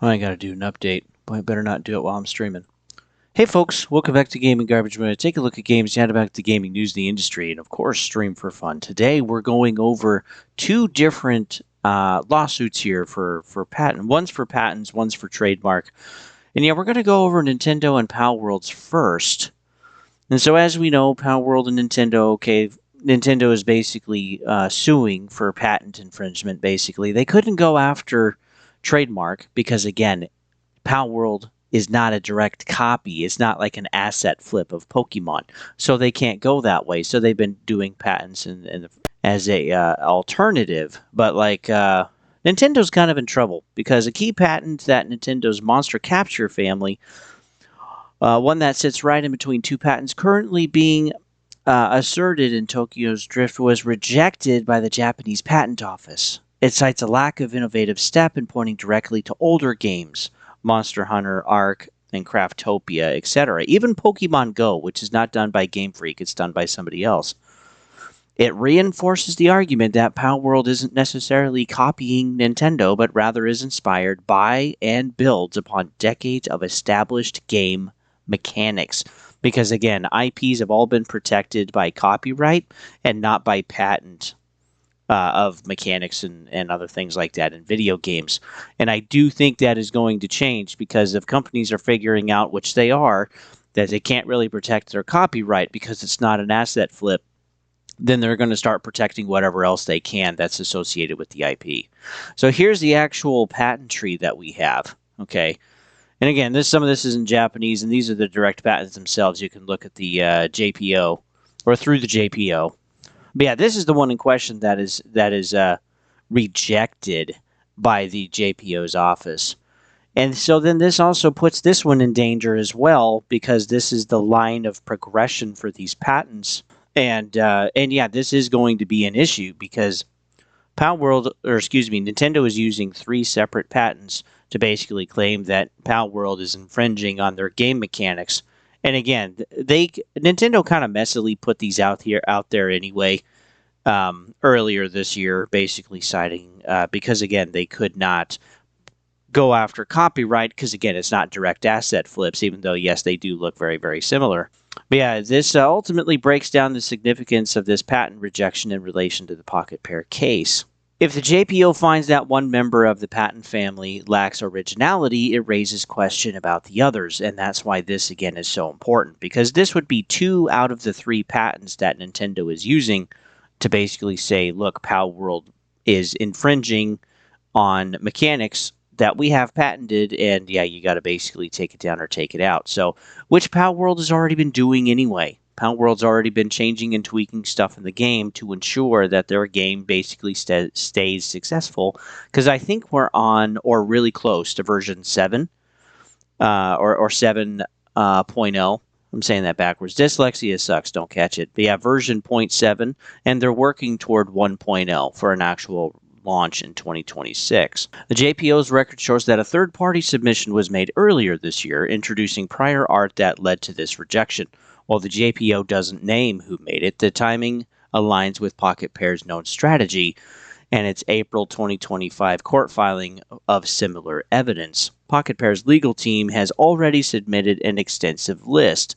I gotta do an update. Boy, I better not do it while I'm streaming. Hey folks, welcome back to Gaming Garbage. We're going to take a look at games, chat about the gaming news, the industry, and of course, stream for fun. Today, we're going over two different lawsuits here for patent. One's for patents, one's for trademark. And yeah, we're going to go over Nintendo and PalWorld's first. And so, as we know, PalWorld and Nintendo, okay, Nintendo is basically suing for patent infringement, basically. They couldn't go after trademark because, again, PalWorld is not a direct copy. It's not like an asset flip of Pokemon. So they can't go that way. So they've been doing patents and as a alternative. But Nintendo's kind of in trouble because a key patent that Nintendo's Monster Capture family, one that sits right in between two patents currently being asserted in Tokyo's Drift, was rejected by the Japanese Patent Office. It cites a lack of innovative step in pointing directly to older games, Monster Hunter, Ark, and Craftopia, etc. Even Pokemon Go, which is not done by Game Freak, it's done by somebody else. It reinforces the argument that PalWorld isn't necessarily copying Nintendo, but rather is inspired by and builds upon decades of established game mechanics. Because again, IPs have all been protected by copyright and not by patent of mechanics and other things like that in video games. And I do think that is going to change because if companies are figuring out, which they are, that they can't really protect their copyright because it's not an asset flip, then they're going to start protecting whatever else they can that's associated with the IP. So here's the actual patent tree that we have, okay? And again, some of this is in Japanese, and these are the direct patents themselves. You can look at the JPO, or through the JPO. But yeah, this is the one in question that is rejected by the JPO's office. And so then this also puts this one in danger as well, because this is the line of progression for these patents. And yeah, this is going to be an issue because Nintendo is using 3 separate patents to basically claim that PalWorld is infringing on their game mechanics. And again, Nintendo kind of messily put these out there anyway earlier this year, basically citing because again they could not go after copyright because again it's not direct asset flips, even though yes they do look very very similar. But yeah, this ultimately breaks down the significance of this patent rejection in relation to the Pocket Pair case. If the JPO finds that one member of the patent family lacks originality, it raises question about the others, and that's why this again is so important, because this would be 2 out of the 3 patents that Nintendo is using to basically say, look, PalWorld is infringing on mechanics that we have patented, and yeah, you got to basically take it down or take it out. So, which PalWorld has already been doing anyway. PalWorld's already been changing and tweaking stuff in the game to ensure that their game basically stays successful. Because I think we're on, or really close to version 7, or 7.0. I'm saying that backwards. Dyslexia sucks, don't catch it. But yeah, version 0.7, and they're working toward 1.0 for an actual launch in 2026. The JPO's record shows that a third-party submission was made earlier this year, introducing prior art that led to this rejection. While the JPO doesn't name who made it, the timing aligns with Pocket Pair's known strategy and its April 2025 court filing of similar evidence. Pocket Pair's legal team has already submitted an extensive list,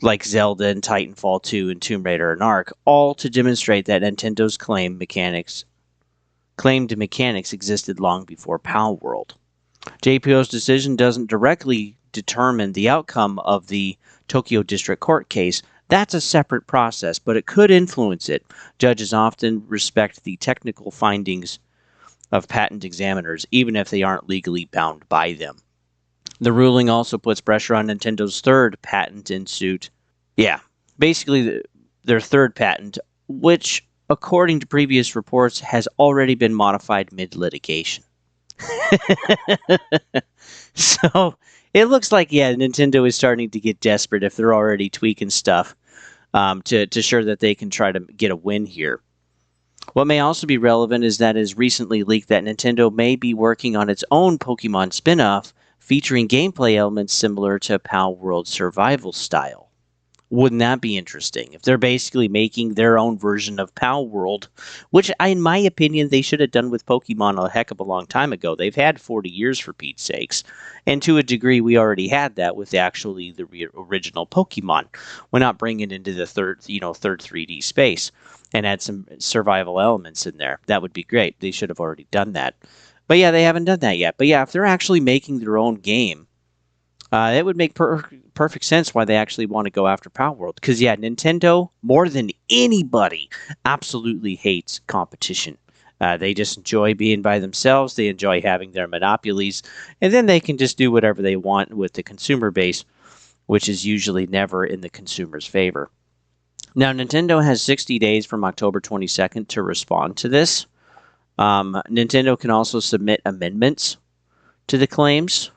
like Zelda and Titanfall 2 and Tomb Raider and Ark, all to demonstrate that Nintendo's claimed mechanics existed long before PalWorld. JPO's decision doesn't directly determine the outcome of the Tokyo District Court case. That's a separate process, but it could influence it. Judges often respect the technical findings of patent examiners, even if they aren't legally bound by them. The ruling also puts pressure on Nintendo's third patent in suit. Yeah, basically their third patent, which, according to previous reports, has already been modified mid-litigation. So it looks like, yeah, Nintendo is starting to get desperate if they're already tweaking stuff to ensure that they can try to get a win here. What may also be relevant is that it is recently leaked that Nintendo may be working on its own Pokemon spin-off featuring gameplay elements similar to PalWorld survival style. Wouldn't that be interesting? If they're basically making their own version of PalWorld, which in my opinion they should have done with Pokemon a heck of a long time ago. They've had 40 years for Pete's sakes. And to a degree we already had that with actually the original Pokemon. Why not bring it into the third 3D space and add some survival elements in there? That would be great. They should have already done that. But yeah, they haven't done that yet. But yeah, if they're actually making their own game, it would make perfect sense why they actually want to go after PalWorld. Because, yeah, Nintendo, more than anybody, absolutely hates competition. They just enjoy being by themselves. They enjoy having their monopolies. And then they can just do whatever they want with the consumer base, which is usually never in the consumer's favor. Now, Nintendo has 60 days from October 22nd to respond to this. Nintendo can also submit amendments to the claims.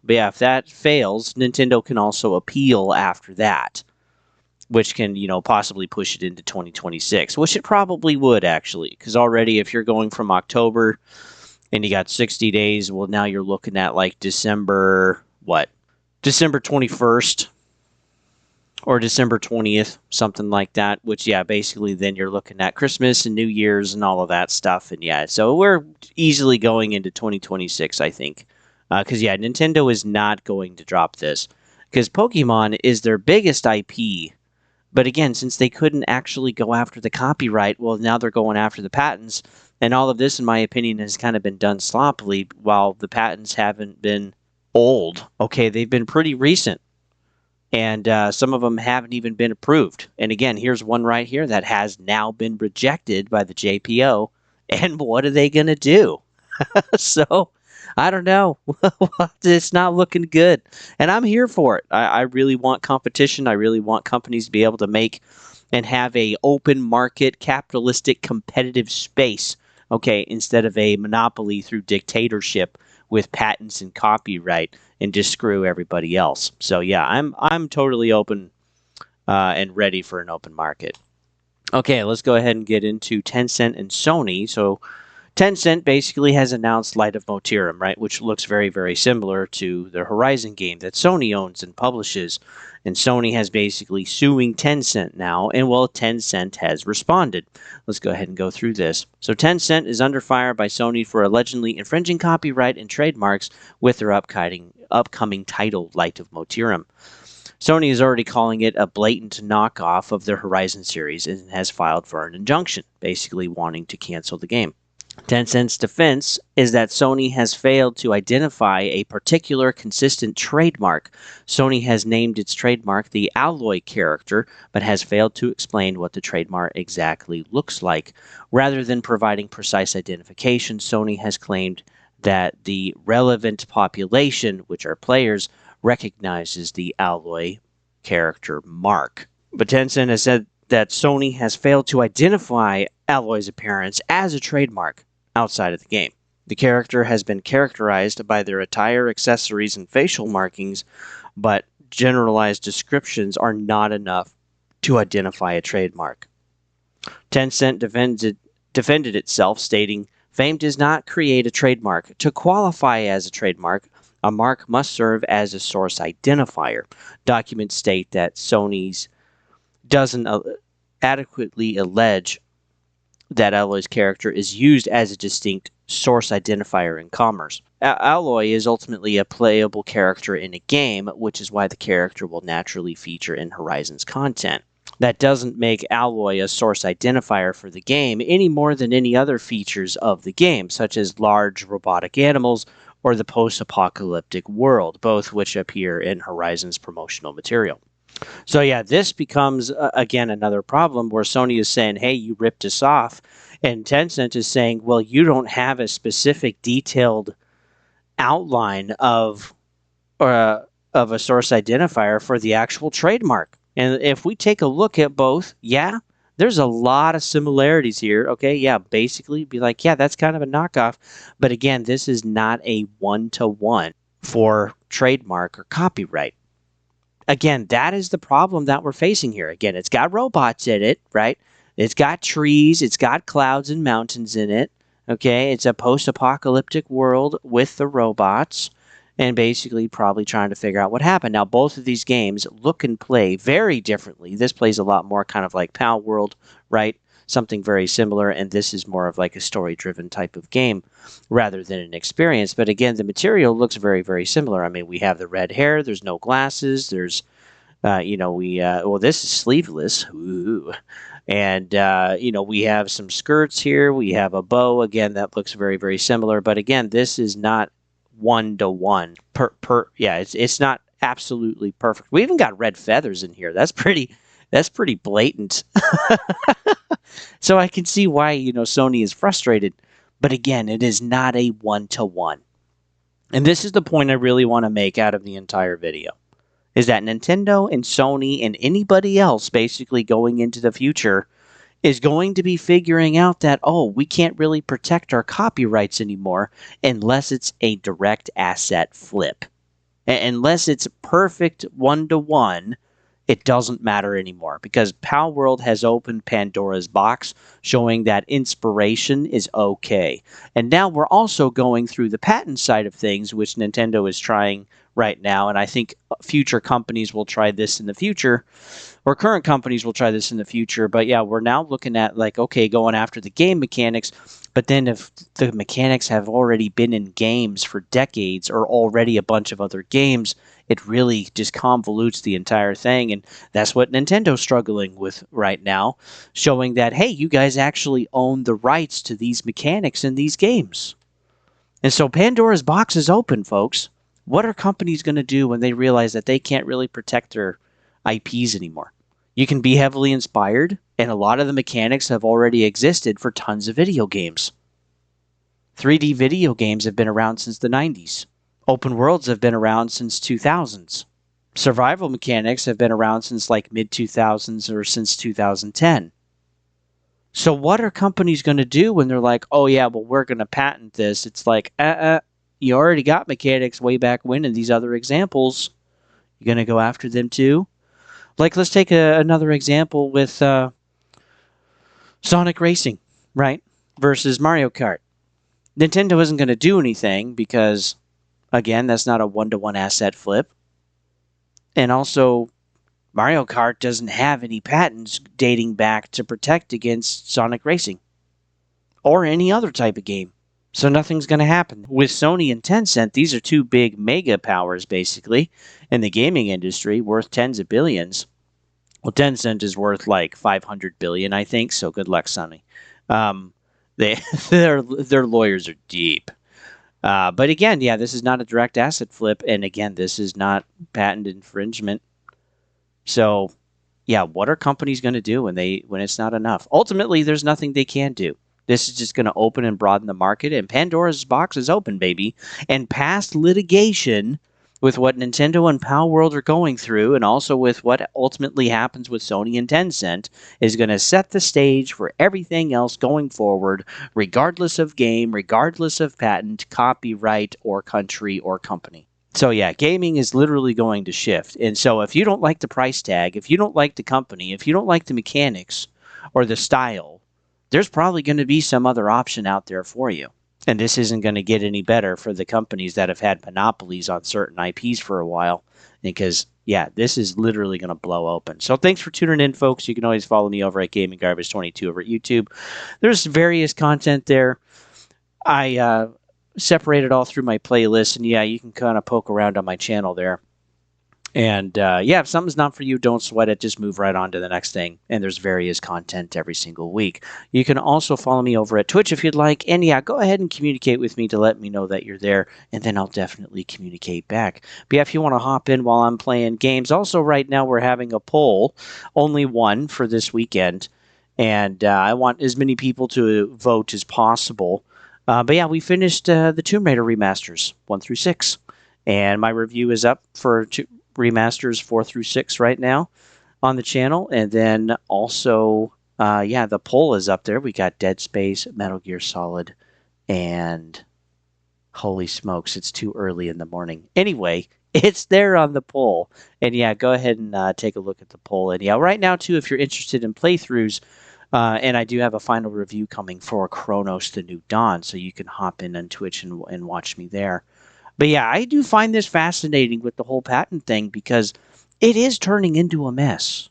But yeah, if that fails, Nintendo can also appeal after that, which can, possibly push it into 2026, which it probably would actually, because already if you're going from October and you got 60 days, well, now you're looking at like December 21st or December 20th, something like that, which, yeah, basically then you're looking at Christmas and New Year's and all of that stuff. And yeah, so we're easily going into 2026, I think. Because, yeah, Nintendo is not going to drop this. Because Pokemon is their biggest IP. But again, since they couldn't actually go after the copyright, well, now they're going after the patents. And all of this, in my opinion, has kind of been done sloppily, while the patents haven't been old. Okay, they've been pretty recent. And some of them haven't even been approved. And again, here's one right here that has now been rejected by the JPO. And what are they going to do? So, I don't know. It's not looking good. And I'm here for it. I really want competition. I really want companies to be able to make and have a open market, capitalistic, competitive space, okay, instead of a monopoly through dictatorship with patents and copyright and just screw everybody else. So yeah, I'm totally open and ready for an open market. Okay, let's go ahead and get into Tencent and Sony. So Tencent basically has announced Light of Motirum, right, which looks very, very similar to the Horizon game that Sony owns and publishes. And Sony has basically suing Tencent now, and well, Tencent has responded. Let's go ahead and go through this. So Tencent is under fire by Sony for allegedly infringing copyright and trademarks with their upcoming title, Light of Motirum. Sony is already calling it a blatant knockoff of their Horizon series and has filed for an injunction, basically wanting to cancel the game. Tencent's defense is that Sony has failed to identify a particular consistent trademark. Sony has named its trademark the Alloy character, but has failed to explain what the trademark exactly looks like. Rather than providing precise identification, Sony has claimed that the relevant population, which are players, recognizes the Alloy character mark. But Tencent has said that Sony has failed to identify Alloy's appearance as a trademark outside of the game. The character has been characterized by their attire, accessories, and facial markings, but generalized descriptions are not enough to identify a trademark. Tencent defended itself, stating, "Fame does not create a trademark. To qualify as a trademark, a mark must serve as a source identifier." Documents state that Sony's doesn't adequately allege that Alloy's character is used as a distinct source identifier in commerce. Alloy is ultimately a playable character in a game, which is why the character will naturally feature in Horizon's content. That doesn't make Alloy a source identifier for the game any more than any other features of the game, such as large robotic animals or the post-apocalyptic world, both which appear in Horizon's promotional material. So yeah, this becomes, again, another problem where Sony is saying, hey, you ripped us off. And Tencent is saying, well, you don't have a specific detailed outline of a source identifier for the actual trademark. And if we take a look at both, yeah, there's a lot of similarities here. Okay, yeah, basically be like, yeah, that's kind of a knockoff. But again, this is not a one-to-one for trademark or copyright. Again, that is the problem that we're facing here. Again, it's got robots in it, right? It's got trees, it's got clouds and mountains in it. Okay, it's a post-apocalyptic world with the robots. and basically probably trying to figure out what happened. Now, both of these games look and play very differently. This plays a lot more kind of like PalWorld, right? Something very similar, and this is more of like a story-driven type of game rather than an experience. But again, the material looks very, very similar. I mean, we have the red hair, there's no glasses, there's, well, this is sleeveless. Ooh. And, we have some skirts here. We have a bow. Again, that looks very, very similar. But again, this is not one-to-one. It's not absolutely perfect. We even got red feathers in here. That's pretty blatant. So I can see why, Sony is frustrated. But again, it is not a one-to-one. And this is the point I really want to make out of the entire video, is that Nintendo and Sony and anybody else basically going into the future is going to be figuring out that, we can't really protect our copyrights anymore unless it's a direct asset flip. Unless it's perfect one-to-one, it doesn't matter anymore, because PalWorld has opened Pandora's box, showing that inspiration is okay. And now we're also going through the patent side of things, which Nintendo is trying right now, and I think future companies will try this in the future, or current companies will try this in the future. But yeah, we're now looking at going after the game mechanics, but then if the mechanics have already been in games for decades or already a bunch of other games, it really just convolutes the entire thing, and that's what Nintendo's struggling with right now, showing that, hey, you guys actually own the rights to these mechanics in these games. And so Pandora's box is open, folks. What are companies going to do when they realize that they can't really protect their IPs anymore? You can be heavily inspired, and a lot of the mechanics have already existed for tons of video games. 3D video games have been around since the 90s. Open worlds have been around since 2000s. Survival mechanics have been around since mid-2000s or since 2010. So what are companies going to do when they're like, we're going to patent this? It's like, you already got mechanics way back when in these other examples. You're going to go after them too? Let's take another example with Sonic Racing, right? Versus Mario Kart. Nintendo isn't going to do anything because, again, that's not a one-to-one asset flip. And also, Mario Kart doesn't have any patents dating back to protect against Sonic Racing or any other type of game. So nothing's going to happen. With Sony and Tencent, these are two big mega powers, basically, in the gaming industry, worth tens of billions. Well, Tencent is worth 500 billion, I think, so good luck, Sony. Their lawyers are deep. But again, this is not a direct asset flip, and again, this is not patent infringement. So, what are companies going to do when it's not enough? Ultimately, there's nothing they can do. This is just going to open and broaden the market, and Pandora's box is open, baby. And past litigation with what Nintendo and PalWorld are going through, and also with what ultimately happens with Sony and Tencent, is going to set the stage for everything else going forward, regardless of game, regardless of patent, copyright, or country or company. So gaming is literally going to shift. And so if you don't like the price tag, if you don't like the company, if you don't like the mechanics or the style, there's probably going to be some other option out there for you. And this isn't going to get any better for the companies that have had monopolies on certain IPs for a while, because, this is literally going to blow open. So thanks for tuning in, folks. You can always follow me over at Gaming Garbage 22 over at YouTube. There's various content there. I separated all through my playlist, and you can kind of poke around on my channel there. And if something's not for you, don't sweat it. Just move right on to the next thing. And there's various content every single week. You can also follow me over at Twitch if you'd like. And go ahead and communicate with me to let me know that you're there. And then I'll definitely communicate back. But if you want to hop in while I'm playing games. Also, right now we're having a poll. Only one for this weekend. And I want as many people to vote as possible. But we finished the Tomb Raider remasters, 1 through 6. And my review is up for remasters 4 through 6 right now on the channel. And then also, the poll is up there. We got Dead Space, Metal Gear Solid, and holy smokes, it's too early in the morning. Anyway, it's there on the poll. And go ahead and take a look at the poll. And right now, too, if you're interested in playthroughs, and I do have a final review coming for Chronos: The New Dawn, so you can hop in on Twitch and watch me there. But yeah, I do find this fascinating with the whole patent thing because it is turning into a mess.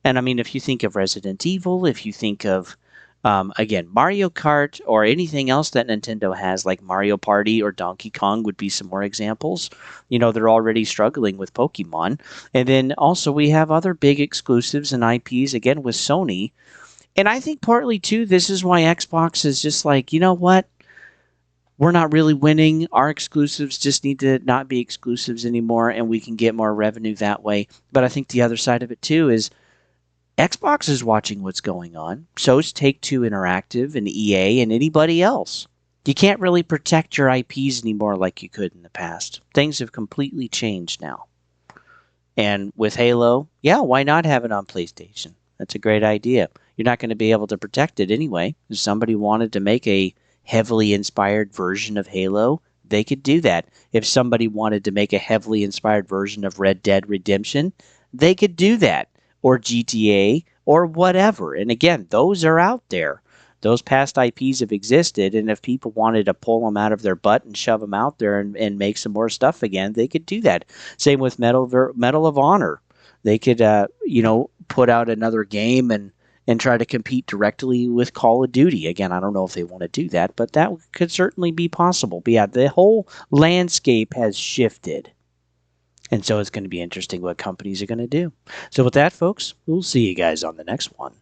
And I mean, if you think of Resident Evil, if you think of, again, Mario Kart or anything else that Nintendo has, like Mario Party or Donkey Kong would be some more examples. You know, they're already struggling with Pokemon. And then also we have other big exclusives and IPs, again, with Sony. And I think partly, too, this is why Xbox is just like, you know what? We're not really winning. Our exclusives just need to not be exclusives anymore, and we can get more revenue that way. But I think the other side of it, too, is Xbox is watching what's going on. So is Take-Two Interactive and EA and anybody else. You can't really protect your IPs anymore like you could in the past. Things have completely changed now. And with Halo, yeah, why not have it on PlayStation? That's a great idea. You're not going to be able to protect it anyway. If somebody wanted to make a heavily inspired version of Halo, they could do that. If somebody wanted to make a heavily inspired version of Red Dead Redemption, they could do that. Or GTA or whatever. And again, those are out there. Those past IPs have existed, and if people wanted to pull them out of their butt and shove them out there and make some more stuff again, they could do that. Same with Medal of Honor. They could, put out another game and try to compete directly with Call of Duty. Again, I don't know if they want to do that, but that could certainly be possible. But yeah, the whole landscape has shifted. And so it's going to be interesting what companies are going to do. So with that, folks, we'll see you guys on the next one.